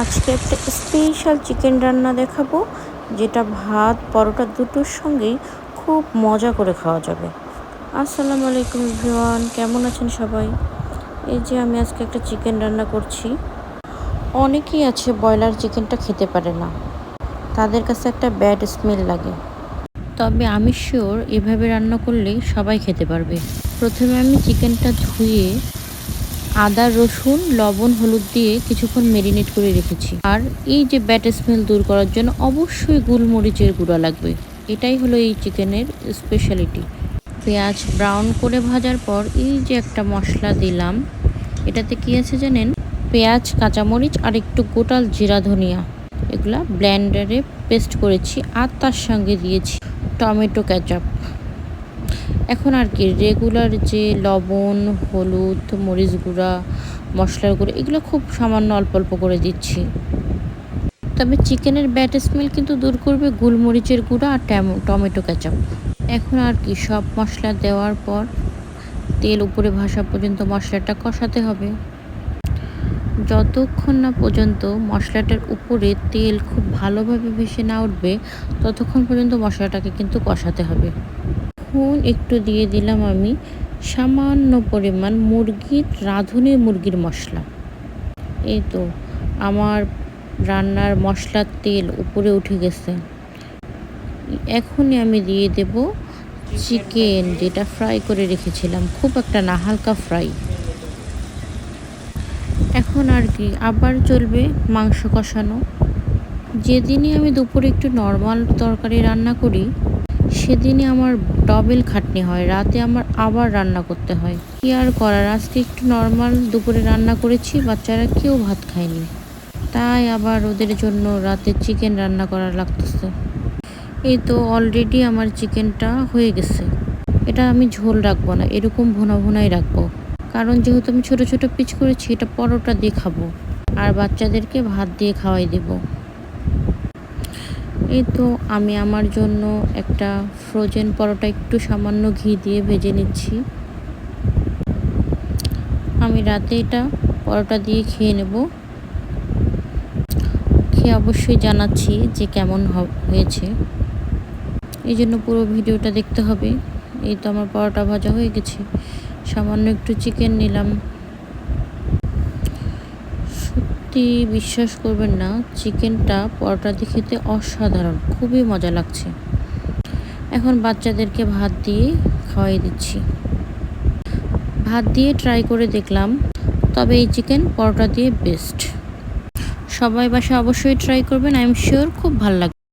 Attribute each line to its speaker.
Speaker 1: আজকে একটা special chicken রান্না দেখাবো, যেটা ভাত পরোটা দুটোর সঙ্গেই খুব মজা করে খাওয়া যাবে। আসসালামু আলাইকুম এভরিওয়ান, কেমন আছেন সবাই? এই যে আমি আজকে একটা চিকেন রান্না করছি। অনেকেই আছে ব্রয়লার চিকেনটা খেতে পারে না, তাদের কাছে একটা ব্যাড স্মেল লাগে। তবে আমি শিওর এভাবে রান্না করলেই সবাই খেতে পারবে। প্রথমে আমি চিকেনটা ধুয়ে আদা, রসুন, লবণ, হলুদ দিয়ে কিছুক্ষণ মেরিনেট করে রেখেছি। আর এই যে ব্যাড স্মেল দূর করার জন্য অবশ্যই গোলমরিচের গুঁড়া লাগবে। এটাই হলো এই চিকেনের স্পেশালিটি। পেঁয়াজ ব্রাউন করে ভাজার পর এই যে একটা মশলা দিলাম, এটাতে কী আছে জানেন? পেঁয়াজ, কাঁচামরিচ আর একটু গোটা জিরা, ধনিয়া, এগুলা ব্লেন্ডারে পেস্ট করেছি। আর তার সঙ্গে দিয়েছি টমেটো কেচাপ। এখন আর কি রেগুলার যে লবণ, হলুদ, মরিচ গুঁড়া, মশলার গুঁড়ো, এগুলো খুব সামান্য অল্প অল্প করে দিচ্ছি। তবে চিকেনের ব্যাড স্মেল কিন্তু দূর করবে গোলমরিচের গুঁড়া আর টমেটো কেচাপ। এখন আর কি সব মশলা দেওয়ার পর তেল উপরে ভাসা পর্যন্ত মশলাটা কষাতে হবে। যতক্ষণ না পর্যন্ত মশলাটার উপরে তেল খুব ভালোভাবে ভেসে না উঠবে, ততক্ষণ পর্যন্ত মশলাটাকে কিন্তু কষাতে হবে। এখন একটু দিয়ে দিলাম আমি সামান্য পরিমাণ রাঁধুনি মুরগির মশলা। এই তো আমার রান্নার মশলার তেল উপরে উঠে গেছে। এখনই আমি দিয়ে দেব চিকেন, যেটা ফ্রাই করে রেখেছিলাম, খুব একটা না, হালকা ফ্রাই। এখন আর কি আবার চলবে মাংস কষানো। যেদিনই আমি দুপুরে একটু নর্মাল তরকারি রান্না করি, সেদিনই আমার ডবল খাটনি হয়। রাতে আমার আবার রান্না করতে হয়। কি আর করার, আজকে একটু নর্মাল দুপুরে রান্না করেছি, বাচ্চারা কেউ ভাত খায়নি, তাই আবার ওদের জন্য রাতে চিকেন রান্না করা লাগতেছে। এই তো অলরেডি আমার চিকেনটা হয়ে গেছে। এটা আমি ঝোল রাখবো না, এরকম ভুনা ভুনাই রাখবো। কারণ যেহেতু আমি ছোট ছোট পিস করেছি, এটা পরোটা দিয়ে খাবো আর বাচ্চাদেরকে ভাত দিয়ে খাওয়াই দেবো। এই তো আমি আমার জন্য একটা ফ্রোজেন পরোটা একটু সামান্য ঘি দিয়ে ভেজে নিচ্ছি। আমি রাতে এটা পরোটা দিয়ে খেয়ে নেব। খেয়ে অবশ্যই জানাচ্ছি যে কেমন হয়েছে। এই জন্য পুরো ভিডিওটা দেখতে হবে। এই তো আমার পরোটা ভাজা হয়ে গেছে। সামান্য একটু চিকেন নিলাম। সত্যি বিশ্বাস করবেন না, চিকেনটা পরোটা দিয়ে খেতে অসাধারণ, খুবই মজা লাগছে। এখন বাচ্চাদেরকে ভাত দিয়ে খাওয়াই দিচ্ছি। ভাত দিয়ে ট্রাই করে দেখলাম, তবে এই চিকেন পরোটা দিয়ে বেস্ট। সবাই বাসায় অবশ্যই ট্রাই করবেন, আই এম শিওর খুব ভালো লাগবে।